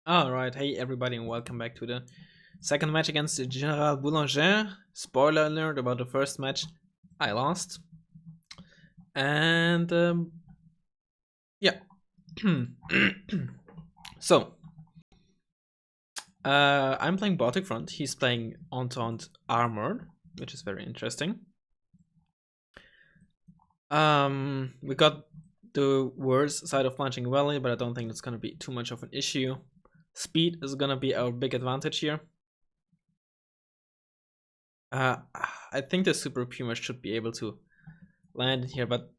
Alright, hey everybody, and welcome back to the second match against the General Boulanger. Spoiler alert about the first match, I lost. And yeah. So, I'm playing Baltic Front, he's playing Entente Armored, which is very interesting. We got the worst side of Launching Valley, but I don't think it's going to be too much of an issue. Speed is going to be our big advantage here. I think the Super Puma should be able to land here, but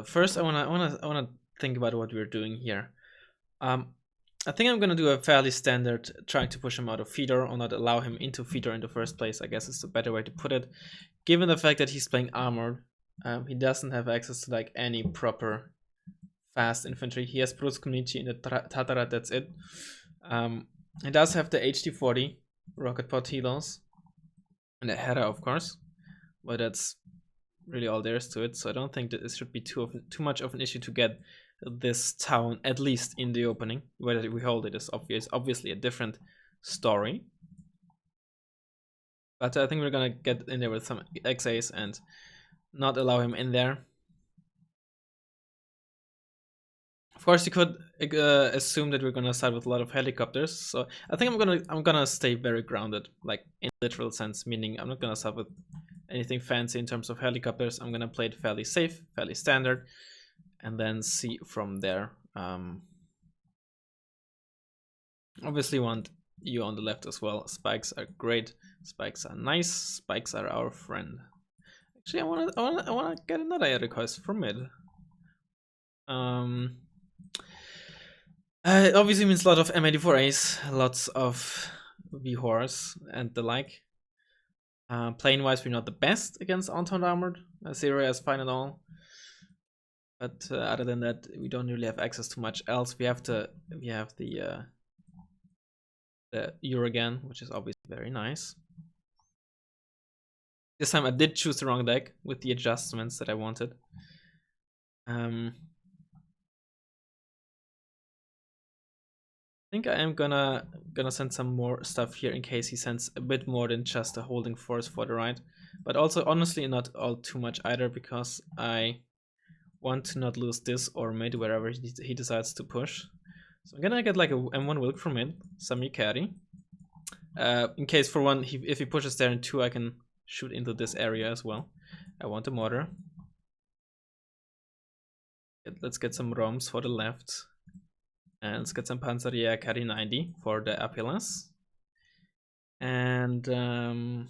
first I wanna think about what we're doing here. I think I'm gonna do a fairly standard, trying to push him out of feeder or not allow him into feeder in the first place. I guess is the better way to put it. Given the fact that he's playing armored, he doesn't have access to like any proper fast infantry. He has Prus Community in the Tatarat. That's it. He does have the HD40 rocket pod helos and a Hera, of course, but that's really all there is to it. So I don't think that it should be too much of an issue to get this town at least in the opening. Whether we hold it is obviously a different story. But I think we're gonna get in there with some XAs and not allow him in there. Of course, you could assume that we're gonna start with a lot of helicopters. So I think I'm gonna stay very grounded, like in literal sense, meaning I'm not gonna start with anything fancy in terms of helicopters. I'm gonna play it fairly safe, fairly standard, and then see from there. Obviously want you on the left as well. Spikes are great. Spikes are nice. Spikes are our friend. Actually, I wanna get another air request from mid. It obviously means a lot of M84As, lots of V-Horse and the like. Plane wise, we're not the best against Entente Armored. Zero is fine and all. But other than that, we don't really have access to much else. We have the Uragan, which is obviously very nice. This time I did choose the wrong deck with the adjustments that I wanted. I think I am gonna send some more stuff here in case he sends a bit more than just a holding force for the right. But also, honestly, not all too much either, because I want to not lose this or mid wherever he decides to push. So I'm gonna get like a M1 Wilk from mid, some Yukari. In case for one, if he pushes there, and two, I can shoot into this area as well. I want a mortar. Let's get some ROMs for the left. And let's get some Panzerjäger Kari 90 for the Appealance. And I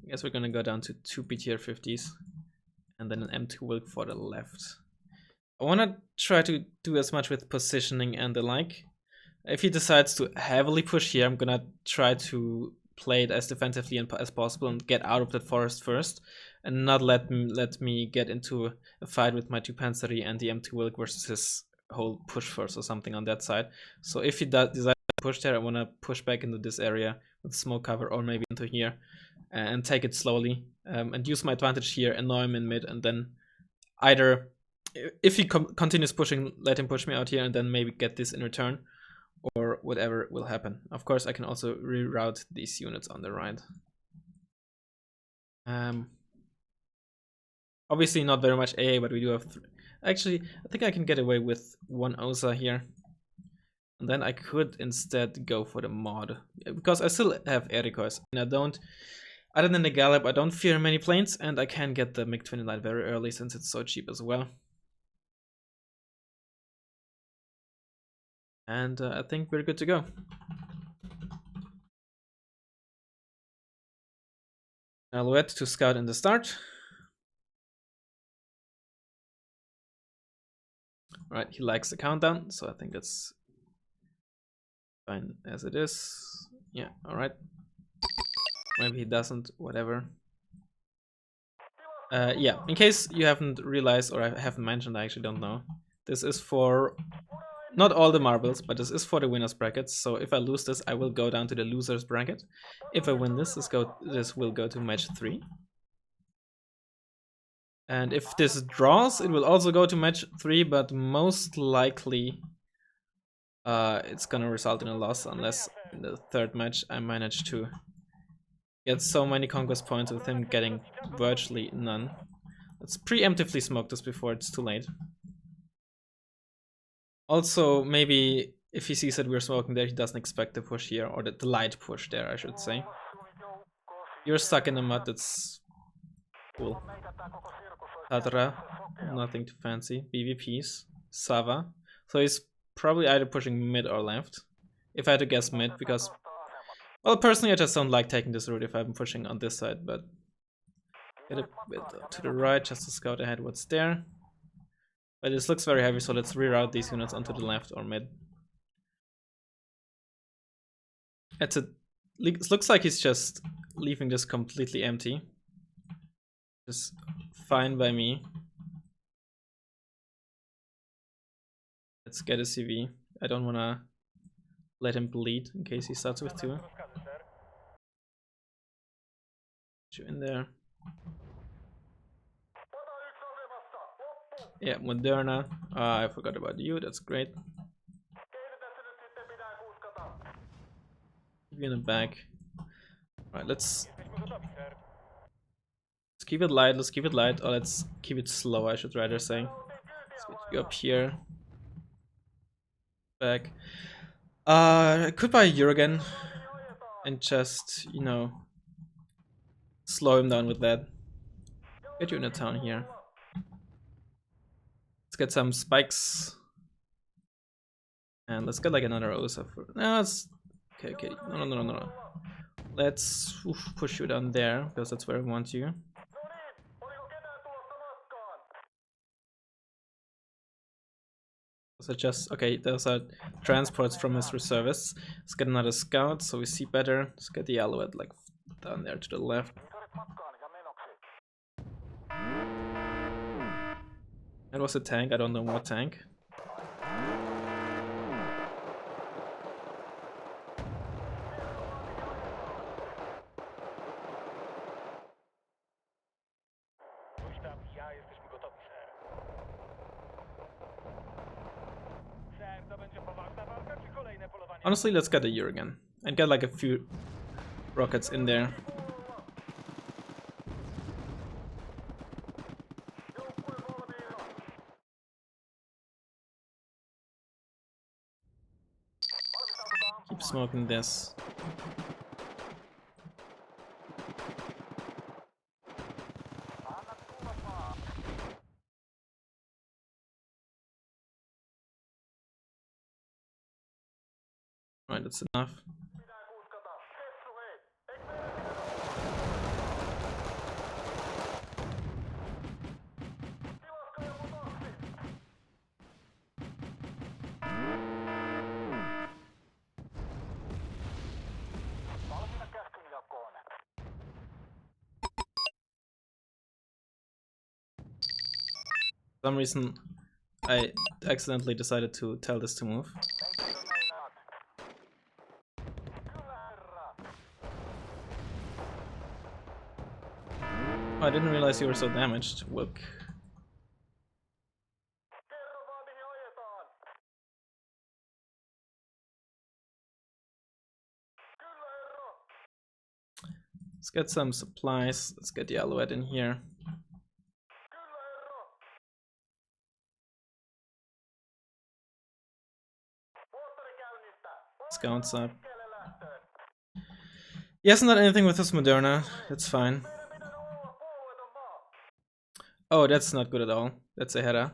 guess we're gonna go down to 2 PTR 50s and then an M2 Wilk for the left. I wanna try to do as much with positioning and the like. If he decides to heavily push here, I'm gonna try to play it as defensively as possible and get out of that forest first, and not let me get into a fight with my 2 Panzeri and the M2 Wilk versus his whole push force or something on that side. So if he does decide to push there, I want to push back into this area with smoke cover, or maybe into here, and take it slowly, and use my advantage here, annoy him in mid, and then either, if he continues pushing, let him push me out here and then maybe get this in return, or whatever will happen. Of course, I can also reroute these units on the right. Obviously not very much AA, but we do have... Actually, I think I can get away with 1 OSA here. And then I could instead go for the mod, because I still have air recoils, and I don't... Other than the Gallop, I don't fear many planes, and I can get the MiG-29 very early since it's so cheap as well. And I think we're good to go. Alouette to scout in the start. Alright, he likes the countdown, so I think that's fine as it is. Yeah, alright. Maybe he doesn't, whatever. Yeah, in case you haven't realized, or I haven't mentioned, I actually don't know. This is for not all the marbles, but this is for the winners brackets. So if I lose this, I will go down to the losers bracket. If I win this, this will go to match 3. And if this draws, it will also go to match 3, but most likely it's gonna result in a loss unless in the third match I manage to get so many conquest points with him getting virtually none. Let's preemptively smoke this before it's too late. Also, maybe if he sees that we're smoking there, he doesn't expect the push here, or the light push there, I should say. You're stuck in the mud, that's cool. Tatra, nothing too fancy. BVPs, Sava. So he's probably either pushing mid or left. If I had to guess mid, because, well, personally I just don't like taking this route if I'm pushing on this side, but get a bit to the right just to scout ahead what's there. But this looks very heavy, so let's reroute these units onto the left or mid. It looks like he's just leaving this completely empty. Just fine by me. Let's get a CV. I don't wanna let him bleed in case he starts with 2. Put you in there. Yeah, Moderna. I forgot about you, that's great. Keep you in the back. Alright, let's keep it light, or let's keep it slow, I should rather say. Let's get you up here. Back. I could buy Jurgen and just, you know, slow him down with that. Get you in the town here. Let's get some spikes. And let's get like another Osa for. No, it's okay. No. Let's push you down there because that's where I want you. So just okay, those are transports from his reservists. Let's get another scout so we see better. Let's get the Alouette like down there to the left. That was a tank, I don't know what tank. Honestly, let's get a Jurgen and get like a few rockets in there. Keep smoking this. Right, that's enough. For some reason, I accidentally decided to tell this to move. Oh, I didn't realize you were so damaged. Look. Let's get some supplies. Let's get the Alouette in here. Scouts up. He hasn't done anything with his Moderna. That's fine. Oh, that's not good at all. That's a header.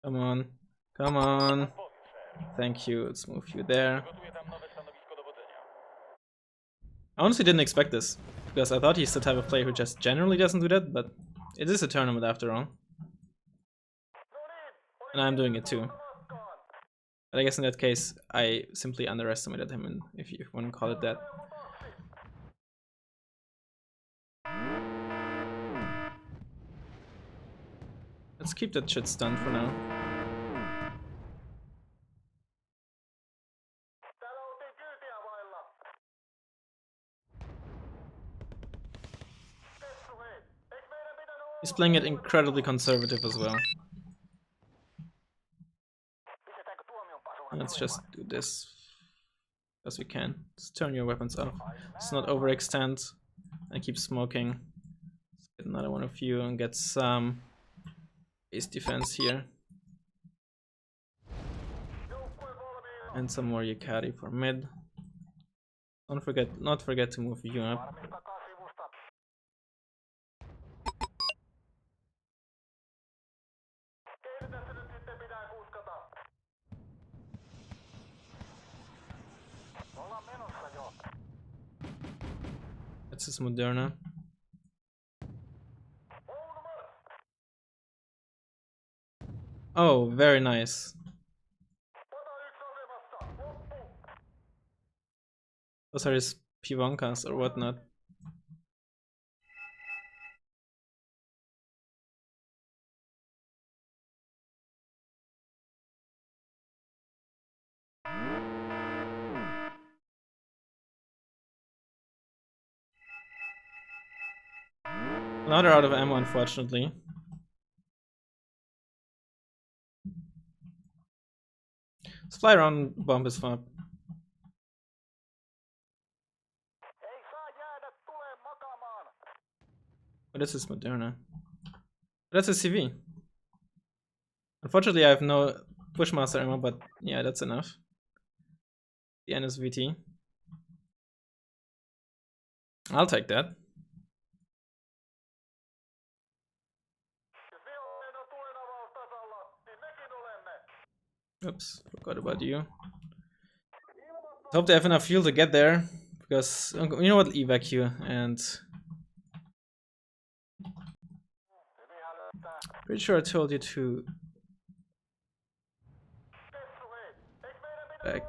Come on. Come on. Thank you. Let's move you there. I honestly didn't expect this, because I thought he's the type of player who just generally doesn't do that, but it is a tournament after all. And I'm doing it too. But I guess in that case, I simply underestimated him, if you want to call it that. Let's keep that shit stunned for now. He's playing it incredibly conservative as well. Let's just do this as we can. Just turn your weapons off. Let's not overextend and keep smoking. Let's get another one of you and get some base defense here. And some more Yukari for mid. Not forget to move you up. That's his Moderna. Oh, very nice. Those are his Pivonkas or whatnot. Now they're out of ammo, unfortunately. Let's fly around, bomb his fob. Oh, this is Moderna. That's a CV. Unfortunately, I have no Bushmaster ammo, but yeah, that's enough. The NSVT. I'll take that. Oops, forgot about you. Hope they have enough fuel to get there, because you know what, evac you and pretty sure I told you to back.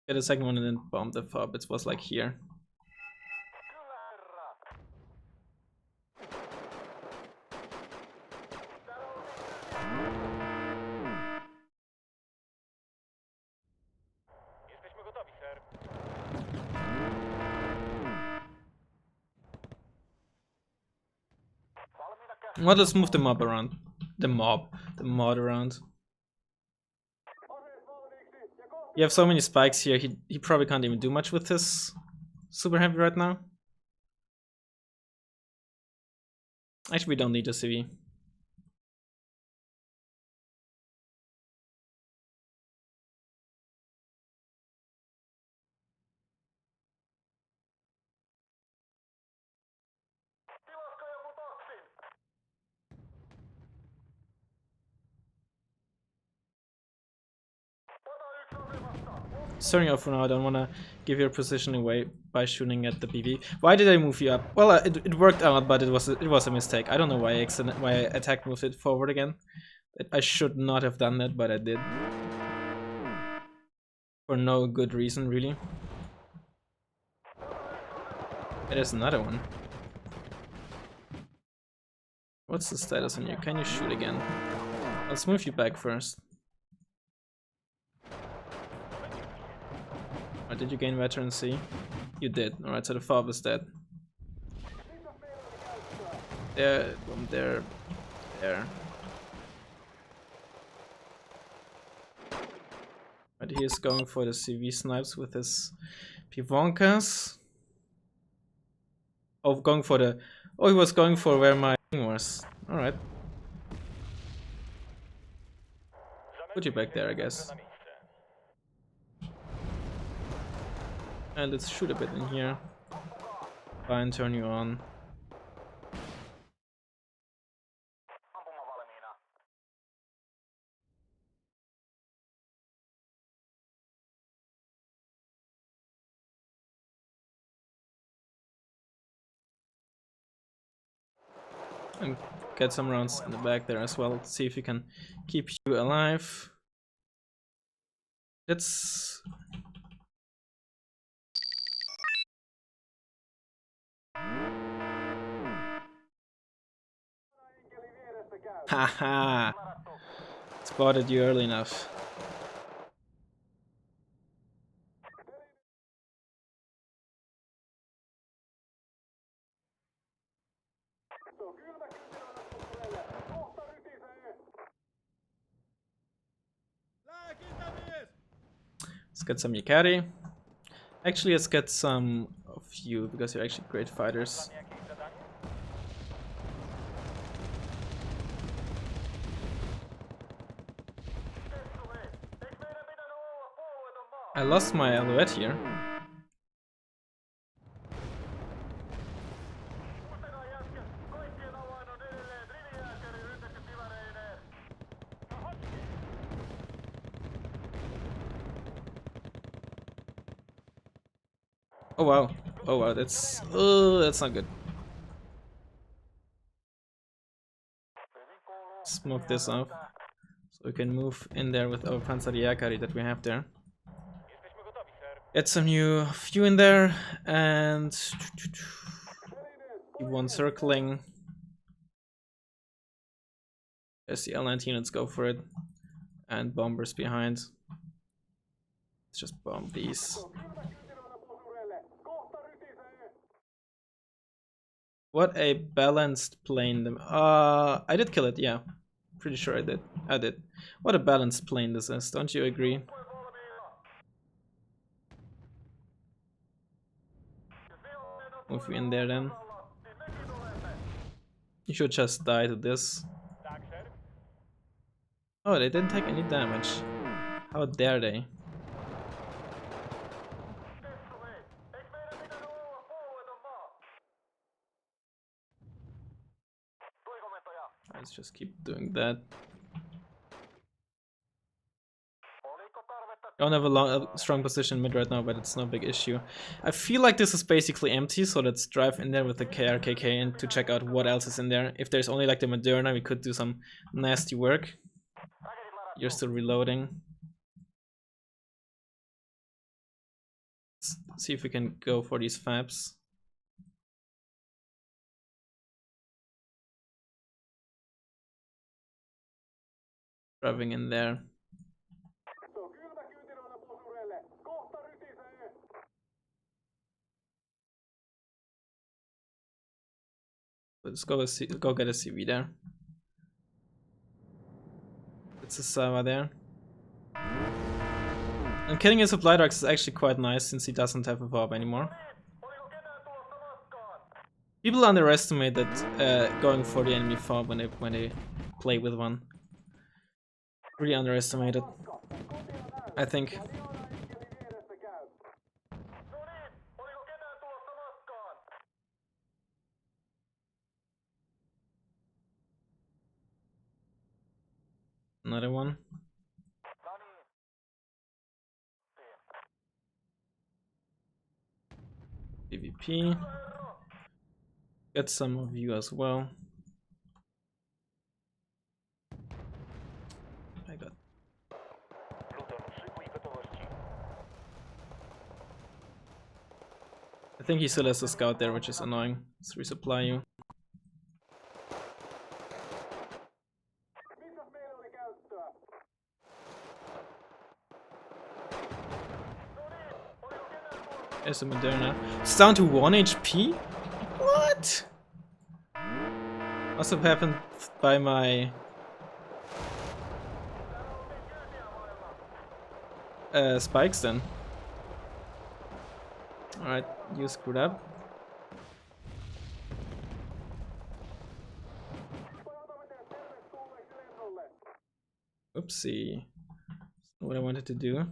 Get a second one and then bomb the fob. It was like here. Well, let's move the mob around. The mod around. You have so many spikes here, he probably can't even do much with his super heavy right now. Actually, we don't need a CV. Starting off for now, I don't want to give your position away by shooting at the BB. Why did I move you up? Well, it worked out, but it was a mistake. I don't know why I attack moved it forward again. I should not have done that, but I did. For no good reason, really. There's another one. What's the status on you? Can you shoot again? Let's move you back first. Or did you gain veterancy? You did. Alright, so the fob is dead. There, boom, there. But he is going for the CV snipes with his Pivonkas. Oh, going for the... Oh, he was going for where my thing was. Alright. Put you back there, I guess. And let's shoot a bit in here. Try and turn you on. And get some rounds in the back there as well. See if we can keep you alive. Let's... Haha! Spotted you early enough. Let's get some Yukari. Actually, let's get some of you, because you're actually great fighters. I lost my Alouette here. Oh wow. Oh wow, that's not good. Smoke this off. So we can move in there with our Panzerjägeri that we have there. Get some new few in there and keep one circling. There's the L19, let's go for it. And bombers behind. Let's just bomb these. What a balanced plane. I did kill it, yeah. Pretty sure I did. I did. What a balanced plane this is, don't you agree? Move you in there then. You should just die to this. Oh, they didn't take any damage. How dare they? Let's just keep doing that. I don't have a strong position mid right now, but it's no big issue. I feel like this is basically empty, so let's drive in there with the KRKK and to check out what else is in there. If there's only like the Moderna, we could do some nasty work. You're still reloading. Let's see if we can go for these fabs. Driving in there. Let's go get a CV there. It's a Sava there. And killing his supply trucks is actually quite nice since he doesn't have a fob anymore. People underestimate that going for the enemy fob when they play with one. Really underestimated, I think. Another one. PvP. Get some of you as well. I got. I think he still has a scout there, which is annoying. Let's resupply you. There's a Moderna. It's down to 1 HP? What? Must have happened by my spikes then. Alright, you screwed up. Oopsie. That's not what I wanted to do.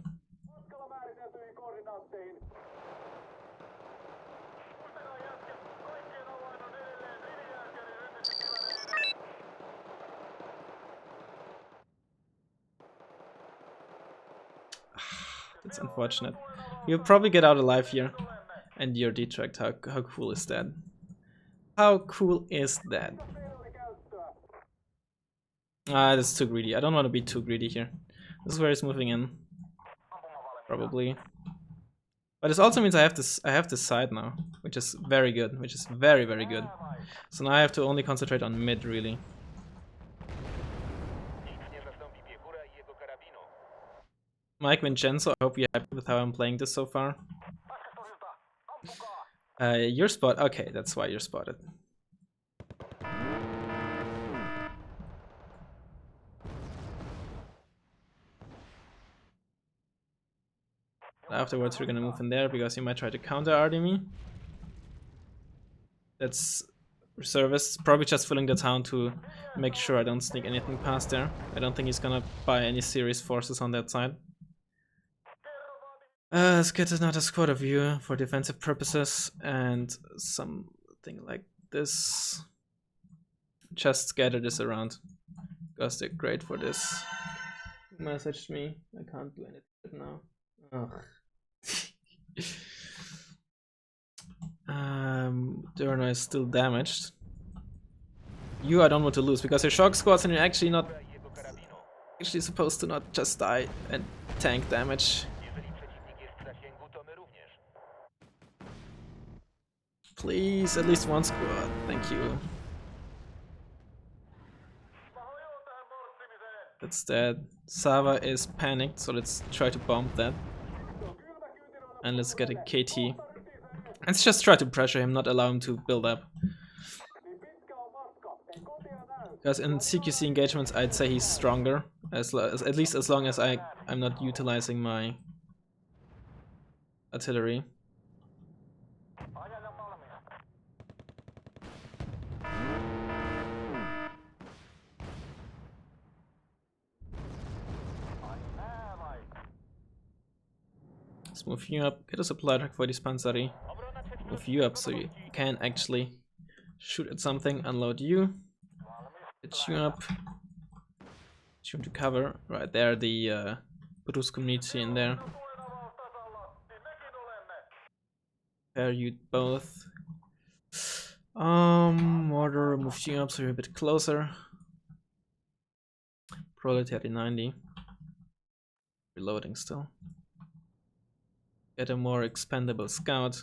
That's unfortunate. You'll probably get out alive here. And you're detract. How cool is that? How cool is that? Ah, that's too greedy. I don't want to be too greedy here. This is where he's moving in. Probably. But this also means I have this side now, which is very good. Which is very, very good. So now I have to only concentrate on mid, really. Mike Vincenzo, I hope you're happy with how I'm playing this so far. You're spot. Okay, that's why you're spotted. Afterwards, we're gonna move in there because he might try to counter RD me. That's reservists, probably just filling the town to make sure I don't sneak anything past there. I don't think he's gonna buy any serious forces on that side. Let's get another squad of you for defensive purposes and something like this. Just scatter this around because they're great for this. Messaged me. I can't do anything now. Durna is still damaged. You I don't want to lose because you're shock squads and you're actually supposed to not just die and tank damage. Please, at least one squad. Thank you. That's dead. Sava is panicked, so let's try to bomb that. And let's get a KT. Let's just try to pressure him, not allow him to build up. Because in CQC engagements, I'd say he's stronger, at least as long as I'm not utilizing my artillery. Let's move you up, get a supply truck for this Panzeri. Move you up so you can actually shoot at something, unload you. Get you up. Shoot to cover. Right there, the Bruce community in there. Pair you both. Mortar, move you up so you're a bit closer. Proletariat 90. Reloading still. Get a more expendable scout.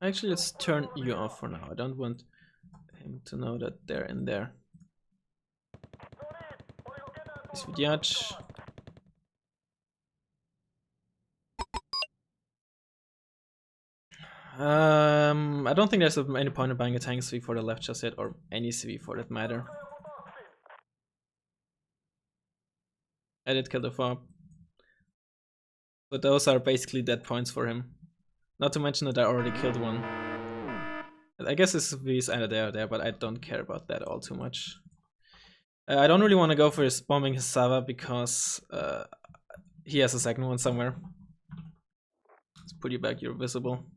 Actually, let's turn you off for now. I don't want him to know that they're in there. Svidyach. I don't think there's any point in buying a tank CV for the left just yet, or any CV for that matter. I did kill the fob. But those are basically dead points for him. Not to mention that I already killed one. I guess this CV is either there or there, but I don't care about that all too much. I don't really want to go for his bombing his Sava because he has a second one somewhere. Let's put you back, you're visible.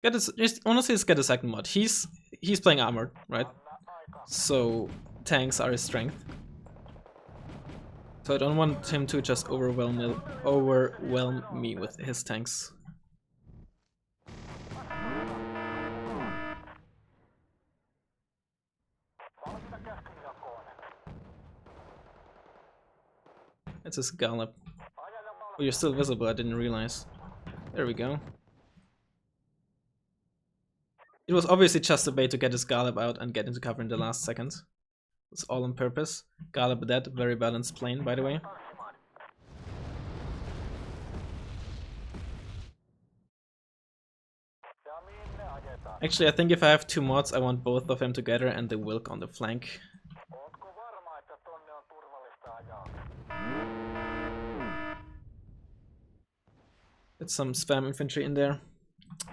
Honestly, let's get a second mod. He's playing armored, right? So tanks are his strength. So I don't want him to just overwhelm me with his tanks. It's a scallop. Oh, you're still visible, I didn't realize. There we go. It was obviously just a bait to get his Scallop out and get into cover in the last second. It's all on purpose. Scallop dead, very balanced plane, by the way. Actually, I think if I have two mods, I want both of them together and the Wilk on the flank. Get some spam infantry in there.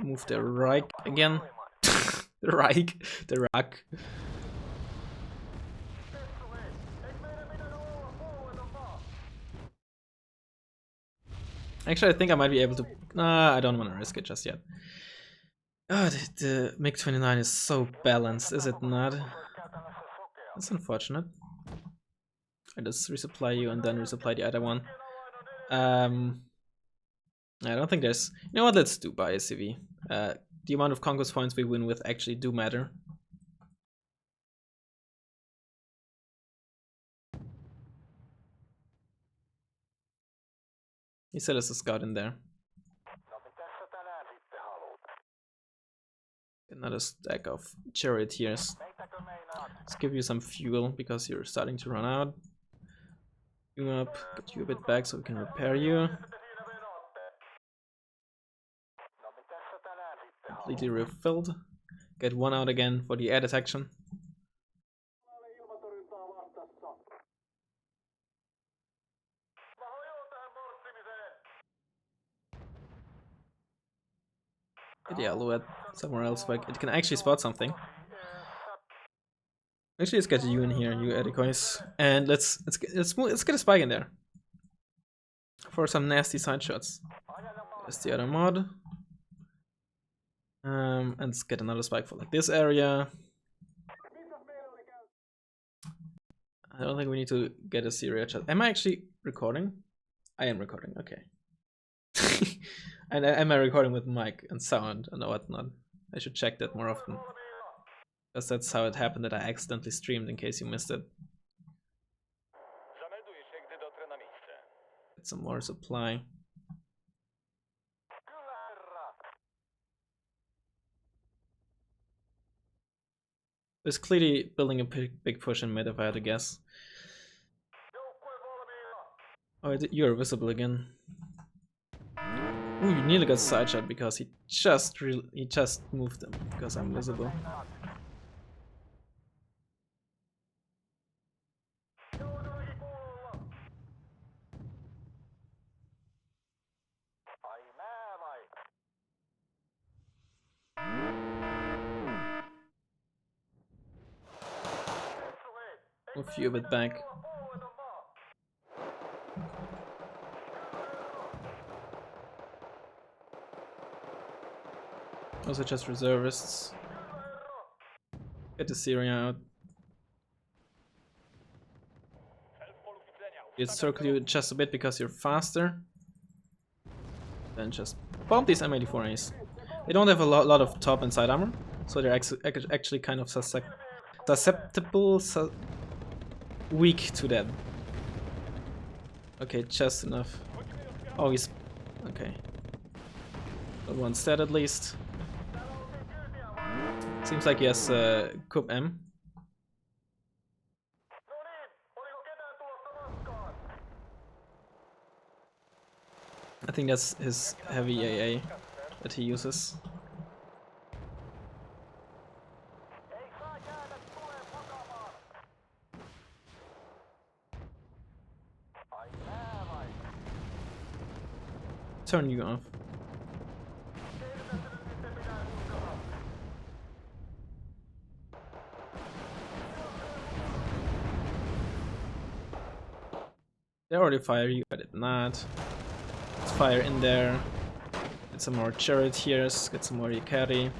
Move the Reich again. The Reich. The Rack. Actually, I think I might be able to... Nah, I don't want to risk it just yet. Oh, the MiG-29 is so balanced, is it not? That's unfortunate. I just resupply you and then resupply the other one. I don't think there's... You know what, let's do buy a CV. The amount of conquest points we win with actually do matter. He said there's a scout in there. Another stack of charioteers. Let's give you some fuel because you're starting to run out. You up, get you a bit back so we can repair you. Completely refilled. Get one out again for the air detection. Get yellow at somewhere else, like it can actually spot something. Actually, let's get you in here, you decoys, and let's get a spike in there for some nasty side shots. There's the other mod, and let's get another spike for like this area. I don't think we need to get a serious shot. Am I actually recording? I am recording. Okay. And am I recording with mic and sound and whatnot? I should check that more often. Because that's how it happened that I accidentally streamed, in case you missed it. Get some more supply. There's clearly building a big push in mid, if I had to guess. Oh, you're visible again. Ooh, you nearly got side shot because he just moved them because I'm visible. Move you a bit back. Also just reservists. Get the Syria out. You circle you just a bit because you're faster. Then just bomb these M84As. They don't have a lot of top and side armor, so they're actually kind of susceptible, weak to that. Okay, just enough. Oh, he's okay. Got one stat at least. Seems like he has Coup M. I think that's his heavy AA that he uses. Turn you off. They already fire you, I did not. Let's fire in there. Get some more charioteers, get some more Ikari.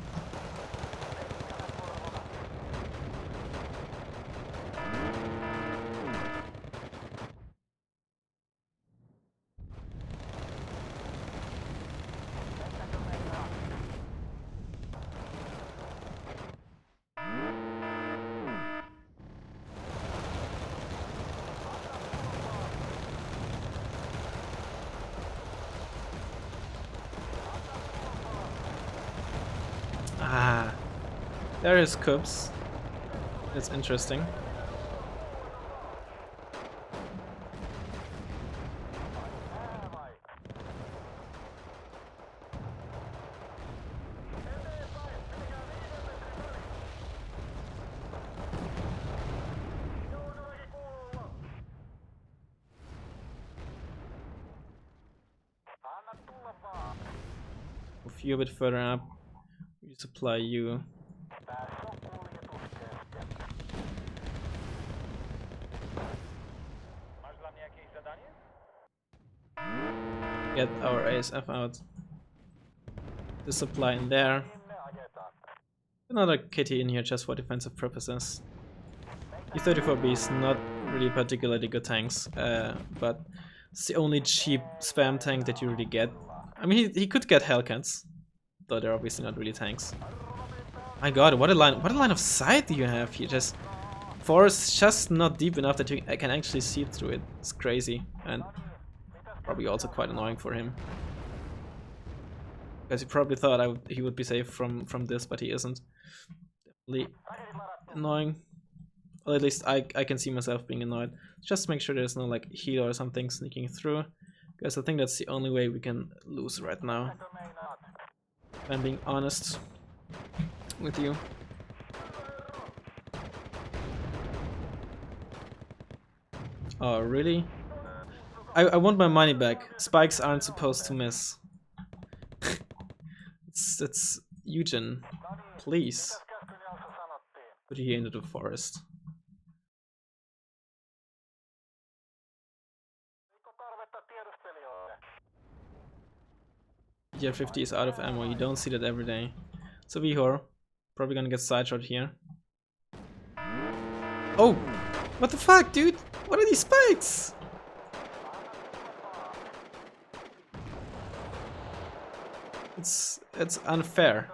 Ah, there is Cubs. That's interesting. Move you a bit further up. Resupply you. Get our ASF out. The supply in there. Another kitty in here just for defensive purposes. E34B is not really particularly good tanks, but it's the only cheap spam tank that you really get. I mean, he could get Hellcats, though they're obviously not really tanks. My god, what a line of sight do you have here? Just forest just not deep enough that you can actually see through it. It's crazy, and probably also quite annoying for him. Because he probably thought he would be safe from this, but he isn't. Definitely annoying. Or at least I can see myself being annoyed. Just make sure there's no like heal or something sneaking through. Because I think that's the only way we can lose right now. If I'm being honest with you. Oh, really? I want my money back. Spikes aren't supposed to miss. it's Eugen. Please. Put you here into the forest. Tier 50 is out of ammo. You don't see that every day. So Vihor, probably gonna get side shot here. Oh! What the fuck, dude? What are these spikes? It's unfair.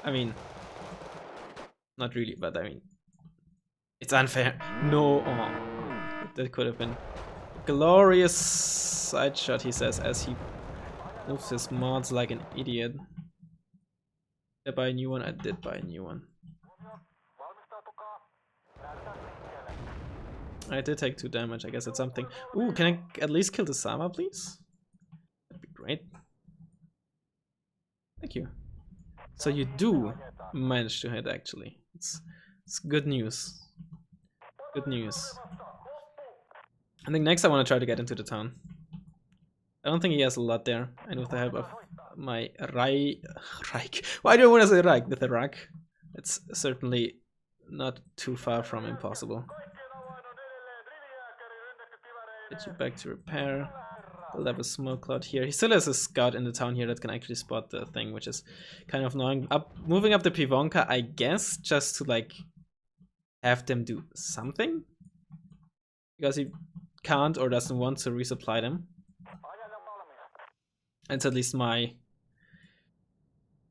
I mean, not really, but I mean, it's unfair. No, oh, that could have been a glorious side shot, he says, as he moves his mods like an idiot. Did I buy a new one? I did buy a new one. I did take 2 damage, I guess that's something. Ooh, can I at least kill the Sama, please? That'd be great. Thank you. So you do manage to hit, actually. It's good news. Good news. I think next I want to try to get into the town. I don't think he has a lot there, and with the help of my Reich. Why do I want to say Reich? With the Reich, it's certainly not too far from impossible. Get you back to repair. We'll have a smoke cloud here. He still has a scout in the town here that can actually spot the thing, which is kind of annoying. Moving up the Pivonka, I guess, just to like have them do something, because he can't or doesn't want to resupply them. It's at least my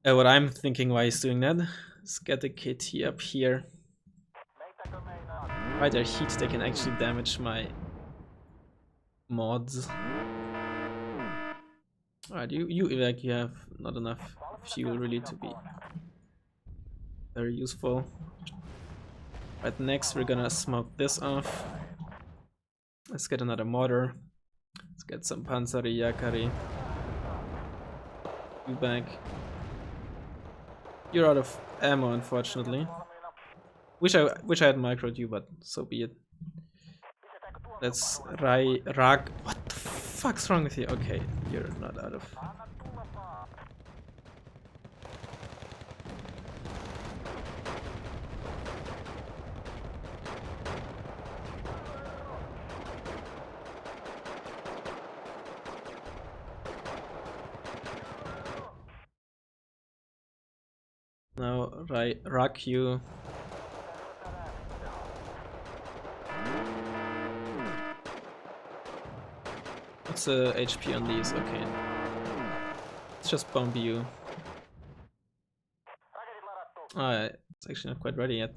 what I'm thinking why he's doing that. Let's get the KT up here. By their heat, they can actually damage my mods. Alright, you evac, you have not enough fuel really to be very useful. Right, next we're gonna smoke this off. Let's get another mortar. Let's get some Panzeri Yakari. You back. You're out of ammo, unfortunately. Wish I had microed you, but so be it. Let's Rag. What the fuck's wrong with you? Okay, you're not out of. Now, Rag you. What's the HP on these? Okay. Let's just bomb you. Alright, it's actually not quite ready yet.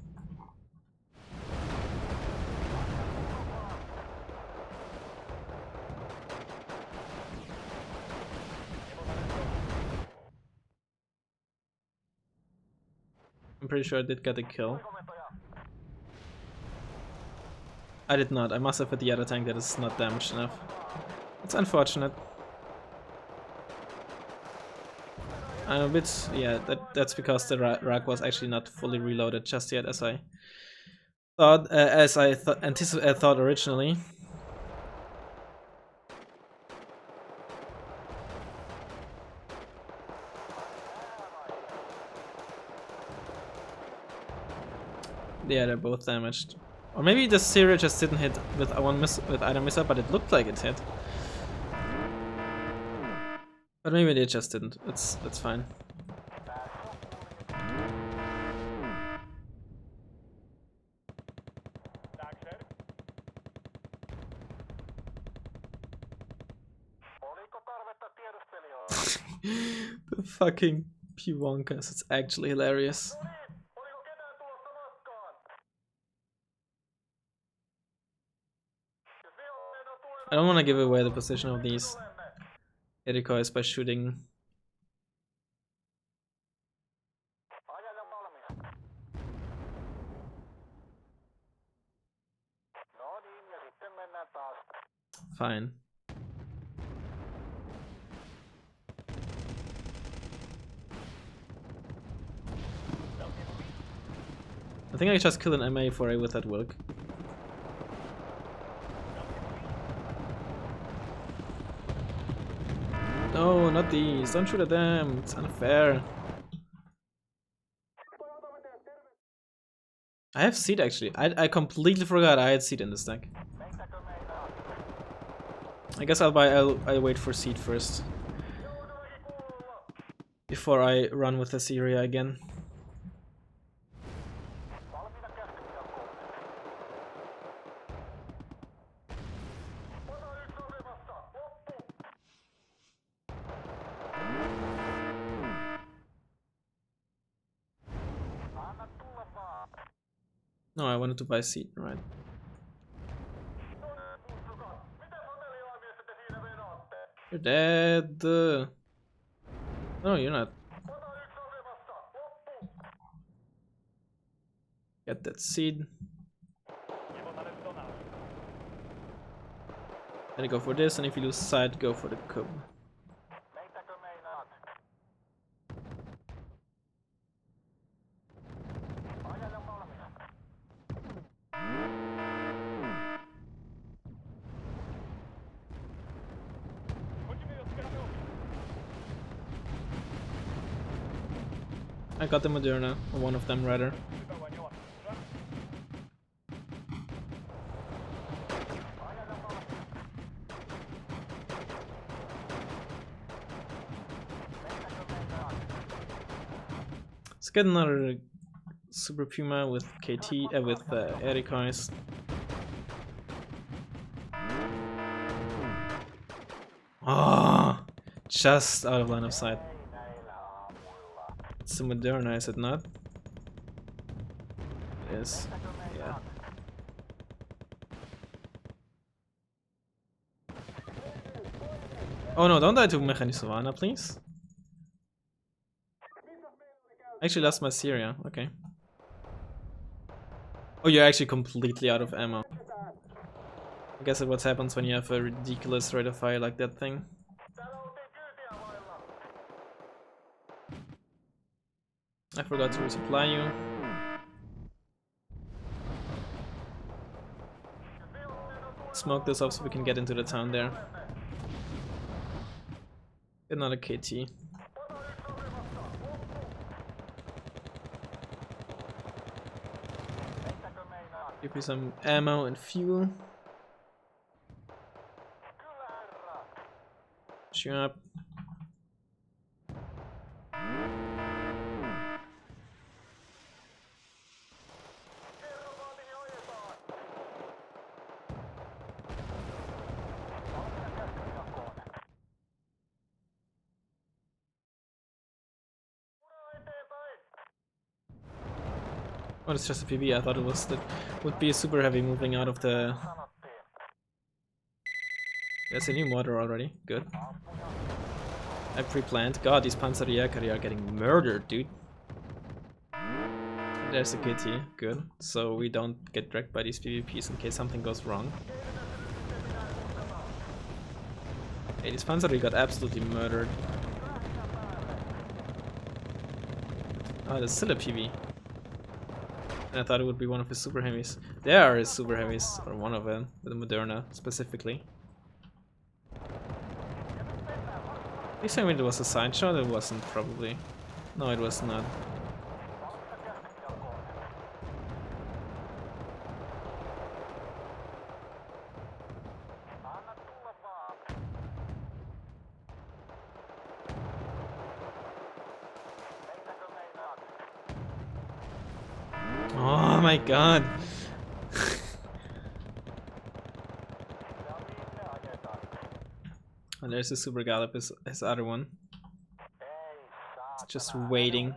I'm pretty sure I did get a kill. I did not. I must have hit the other tank that is not damaged enough. It's unfortunate. I'm a bit, yeah, that's because the rack was actually not fully reloaded just yet, as I thought, thought originally. Yeah, they're both damaged. Or maybe the Syria just didn't hit with either missile, but it looked like it hit. But maybe they just didn't. That's fine. The fucking Pivonkas, it's actually hilarious. I don't want to give away the position of these decoys by shooting. Fine. I think I just killed an MA4A with that Wilk. No, not these. Don't shoot at them. It's unfair. I have seed actually. I completely forgot I had seed in this deck. I guess I'll wait for seed first before I run with Assyria again. No, I wanted to buy seed, right? You're dead. No, you're not. Get that seed. Then go for this, and if you lose sight, go for the cub. I got the Moderna, or one of them rather. Let's get another Super Puma with KT, with Erikais. Ah, just out of line of sight. It's the Moderna, is it not? It is. Yeah. Oh no, don't die to Mechanisovana, please. Actually lost my Syria, okay. Oh, you're actually completely out of ammo. I guess that's what happens when you have a ridiculous rate of fire like that thing. I forgot to resupply you. Smoke this off so we can get into the town there. Another KT. Give me some ammo and fuel. Shoot up. Oh, it's just a PB. I thought it was that would be a super heavy moving out of the. There's a new mortar already. Good. I pre-planned. God, these Panzerjäger are getting murdered, dude. There's a KT. Good. So we don't get wrecked by these PvPs in case something goes wrong. Hey, this Panzer got absolutely murdered. Oh, there's still a PV. I thought it would be one of his super heavies. There are his super heavies, or one of them, with the Moderna specifically. Are you saying it was a side shot? It wasn't, probably. No, it was not. Oh my god! And there's the super gallop, his other one. It's just waiting.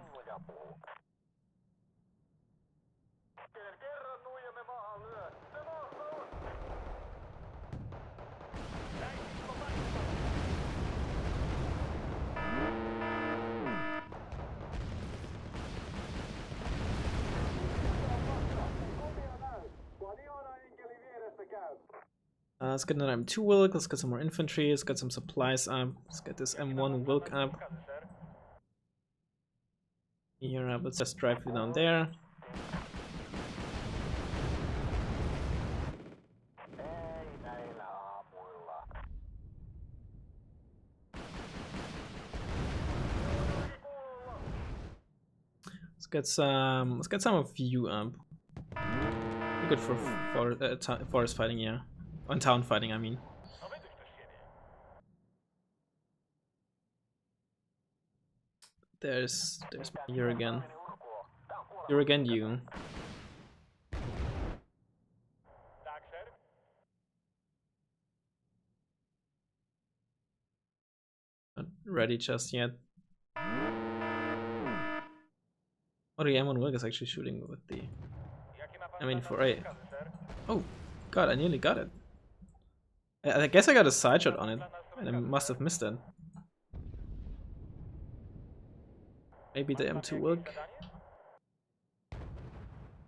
Let's get another M2 Wilk, let's get some more infantry, let's get some supplies up, let's get this M1 Wilk up. Here up, let's just drive you down there. Let's get some of you up. good for forest fighting, yeah. On town fighting, I mean. There's you again. You're again you. Not ready just yet. Oh, the M1 Wilk is actually shooting with the M84A. Oh, god, I nearly got it. I guess I got a side shot on it, and I must have missed it. Maybe the M2 Wilk.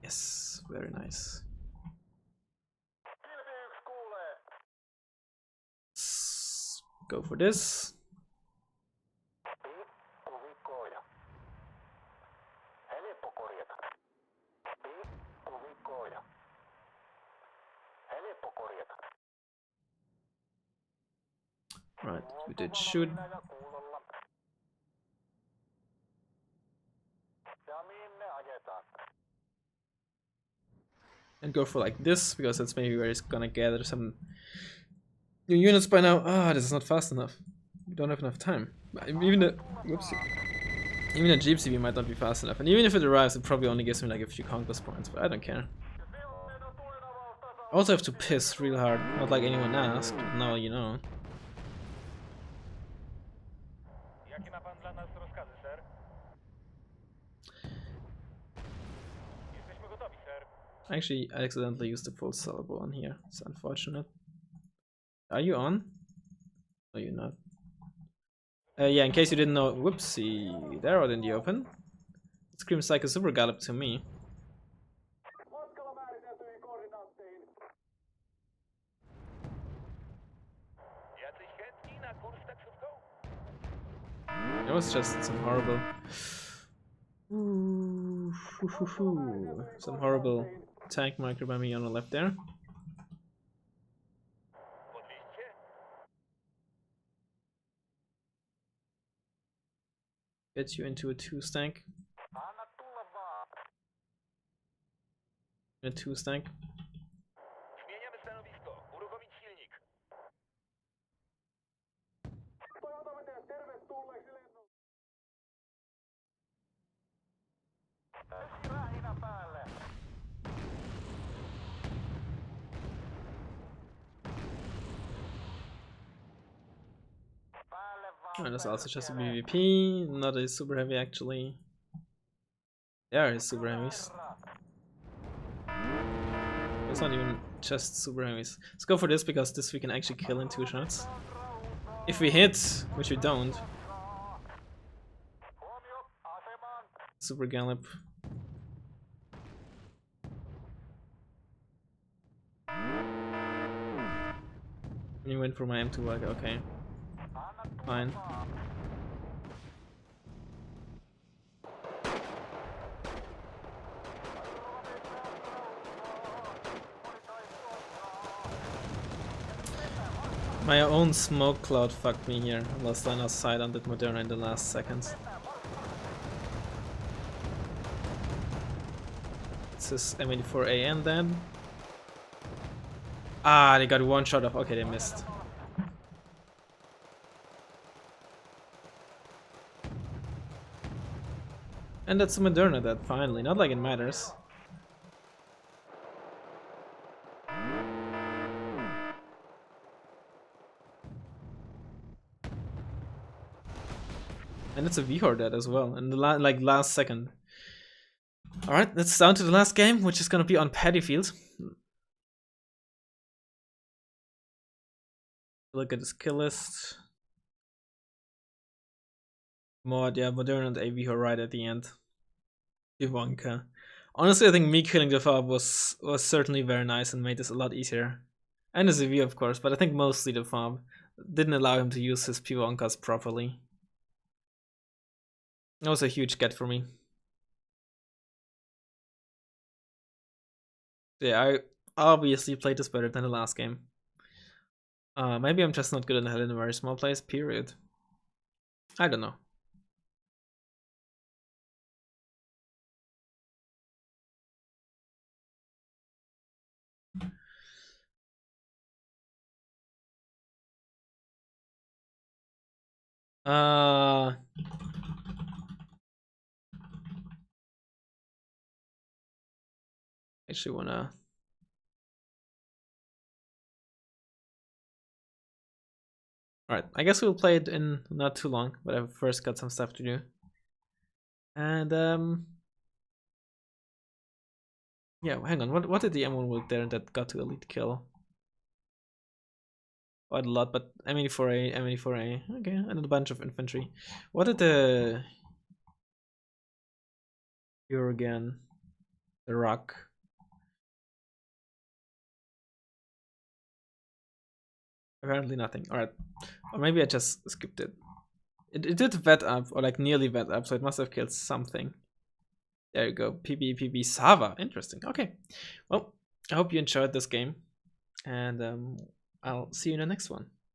Yes, very nice. Let's go for this. Right, you did shoot. And go for like this, because that's maybe where he's gonna gather some new units by now. Ah, this is not fast enough. We don't have enough time. Even the Jeep CV might not be fast enough. And even if it arrives, it probably only gives me like a few conquest points, but I don't care. I also have to piss real hard, not like anyone asked, but now you know. Actually, I accidentally used the full salvo on here. It's unfortunate. Are you on? No, you're not. Yeah, in case you didn't know, whoopsie, they're out in the open. It screams like a super gallop to me. It was just some horrible... Ooh, some horrible tank marker by me on the left there. Gets you into a 2-stack. A 2-stack. And it's also just a BVP, not a super heavy actually. There are his super heavies. It's not even just super heavies. Let's go for this because this we can actually kill in 2 shots. If we hit, which we don't. Super gallop. You went for my M2 like okay. Fine. My own smoke cloud fucked me here. I lost line of sight on that Moderna in the last seconds. This is M84AN then. Ah, they got 1 shot off. Okay, they missed. And that's a Moderna that finally, not like it matters. And it's a VHOR dead as well, in the last second. Alright, that's down to the last game, which is gonna be on Paddy Field. Look at his kill list. Mod, yeah, Moderna and AVHOR right at the end. Ivanka. Honestly, I think me killing the fob was certainly very nice and made this a lot easier. And the CV, of course, but I think mostly the fob didn't allow him to use his Pivankas properly. That was a huge get for me. Yeah, I obviously played this better than the last game. Maybe I'm just not good at in a very small place, period. I don't know. Actually wanna. Alright, I guess we'll play it in not too long, but I've first got some stuff to do. And yeah, hang on, what did the M1 work there that got to elite kill? Quite a lot, but M84A, M84A, okay, and a bunch of infantry. What did the Jurgen, the Rock? Apparently nothing. Alright, or maybe I just skipped it. It did vet up, or like nearly vet up, so it must have killed something. There you go, PB Sava. Interesting. Okay, well, I hope you enjoyed this game, and I'll see you in the next one.